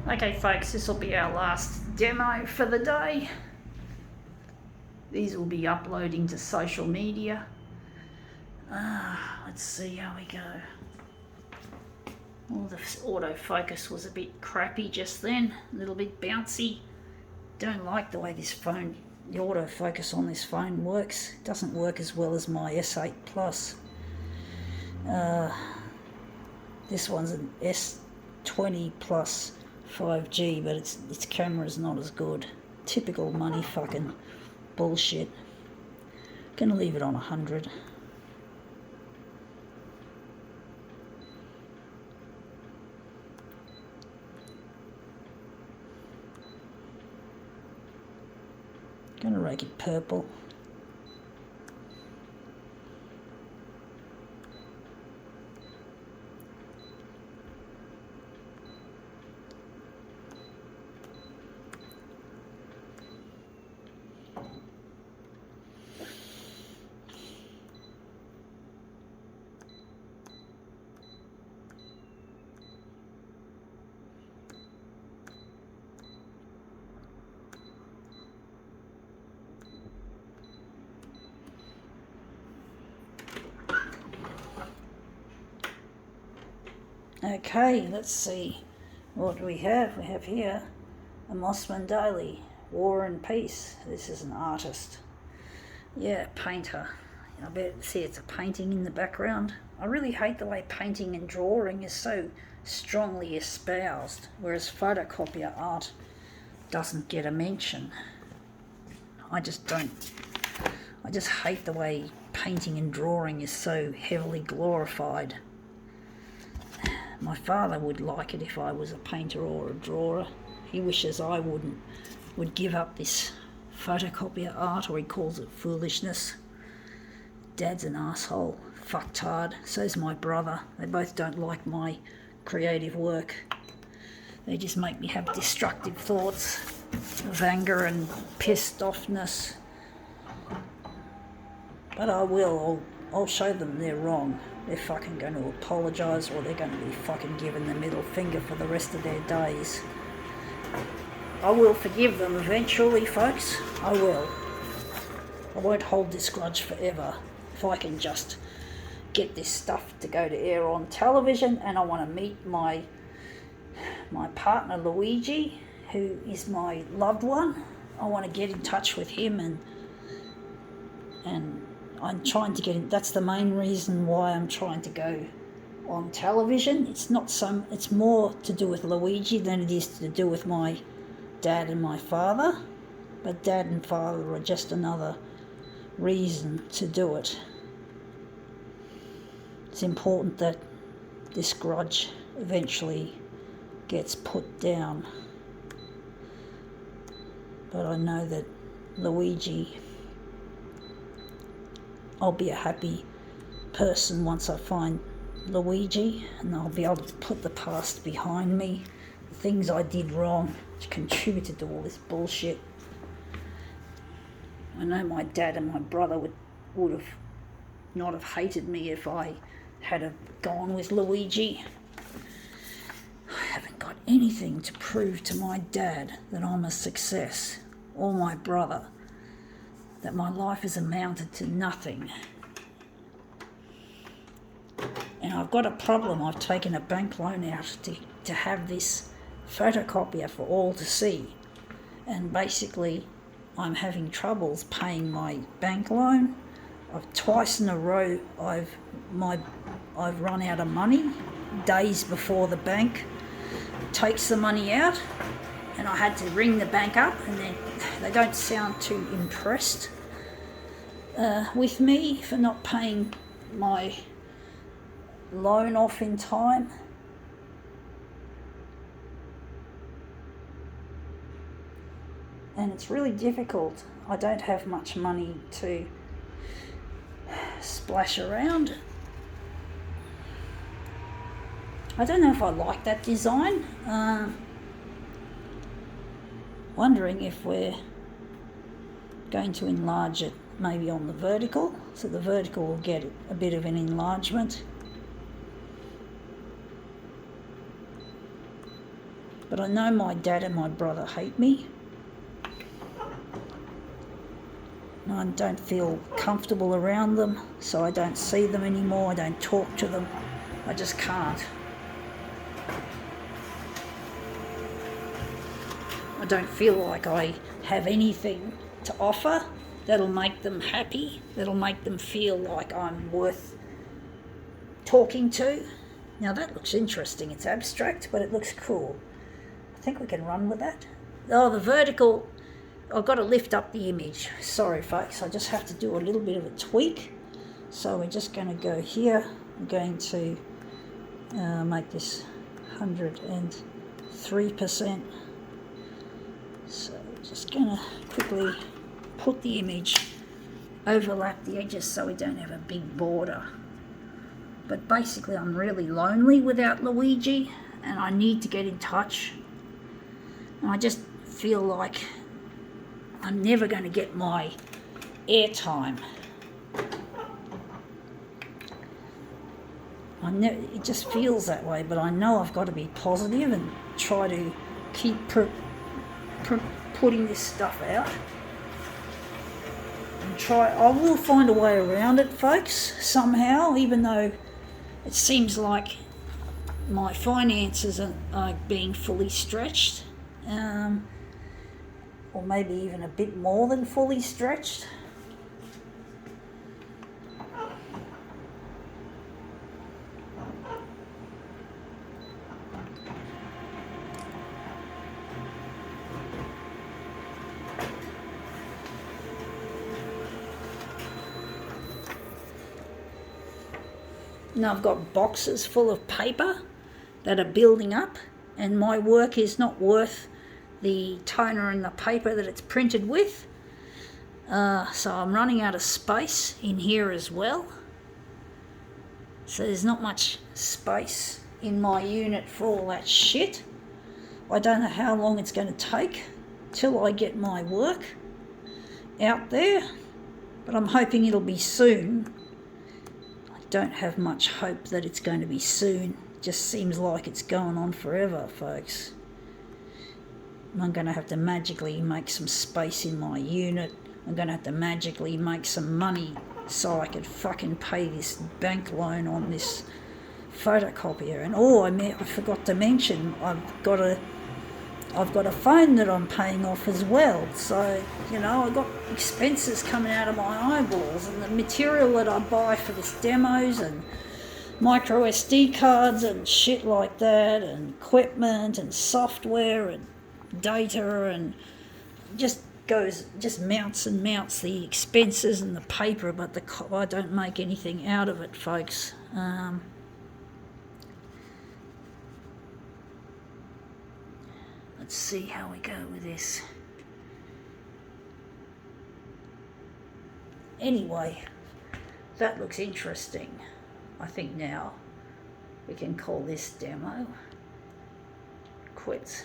Okay folks, this will be our last demo for the day. These will be uploading to social media. Let's see how we go. Oh, the autofocus was a bit crappy just then, a little bit bouncy. Don't like the way this phone, the autofocus on this phone works. It doesn't work as well as my S8 Plus. This one's an S20 Plus 5G, but its camera's not as good. Typical money fucking bullshit. Gonna leave it on 100. Gonna make it purple. Okay, let's see. What do we have? We have here a Mossman Daily, War and Peace. This is an artist. Yeah, painter. I bet see it's a painting in the background. I really hate the way painting and drawing is so strongly espoused, whereas photocopier art doesn't get a mention. I just hate the way painting and drawing is so heavily glorified. My father would like it if I was a painter or a drawer. He wishes I would give up this photocopier art, or he calls it foolishness. Dad's an asshole, fucktard. So's my brother. They both don't like my creative work. They just make me have destructive thoughts of anger and pissed offness. But I will. I'll show them they're wrong. They're fucking going to apologise, or they're going to be fucking given the middle finger for the rest of their days. I will forgive them eventually, folks. I will. I won't hold this grudge forever. If I can just get this stuff to go to air on television, and I want to meet my partner Luigi, who is my loved one. I want to get in touch with him and I'm trying to get in. That's the main reason why I'm trying to go on television. It's more to do with Luigi than it is to do with my dad and my father. But dad and father are just another reason to do it. It's important that this grudge eventually gets put down. But I know that Luigi, I'll be a happy person once I find Luigi, and I'll be able to put the past behind me. The things I did wrong which contributed to all this bullshit. I know my dad and my brother would have not have hated me if I had have gone with Luigi. I haven't got anything to prove to my dad that I'm a success, or my brother, that my life has amounted to nothing. And I've got a problem. I've taken a bank loan out to have this photocopier for all to see. And basically, I'm having troubles paying my bank loan. Twice in a row, I've run out of money days before the bank takes the money out, and I had to ring the bank up, and then they don't sound too impressed with me for not paying my loan off in time. And it's really difficult. I don't have much money to splash around. I don't know if I like that design. Wondering if we're going to enlarge it maybe on the vertical, so the vertical will get a bit of an enlargement. But I know my dad and my brother hate me. And I don't feel comfortable around them, so I don't see them anymore. I don't talk to them. I just can't. I don't feel like I have anything to offer that'll make them happy, that'll make them feel like I'm worth talking to. Now that looks interesting. It's abstract, but it looks cool. I think we can run with that. Oh, the vertical, I've got to lift up the image. Sorry folks, I just have to do a little bit of a tweak. So we're just going to go here. I'm going to make this 103%. So just going to quickly put the image, overlap the edges so we don't have a big border. But basically I'm really lonely without Luigi and I need to get in touch. And I just feel like I'm never going to get my airtime. It just feels that way, but I know I've got to be positive and try to keep putting this stuff out. And I will find a way around it, folks, somehow, even though it seems like my finances are being fully stretched, or maybe even a bit more than fully stretched. Now I've got boxes full of paper that are building up, and my work is not worth the toner and the paper that it's printed with. So I'm running out of space in here as well. So there's not much space in my unit for all that shit. I don't know how long it's going to take till I get my work out there, but I'm hoping it'll be soon. Don't have much hope that it's going to be soon. It just seems like it's going on forever, folks. And I'm going to have to magically make some space in my unit. I'm going to have to magically make some money so I could fucking pay this bank loan on this photocopier. And I forgot to mention, I've got a phone that I'm paying off as well. So, I've got expenses coming out of my eyeballs, and the material that I buy for this demos and micro SD cards and shit like that, and equipment and software and data, and just mounts and mounts the expenses and the paper, but I don't make anything out of it, folks. Let's see how we go with this. Anyway, that looks interesting. I think now we can call this demo quits.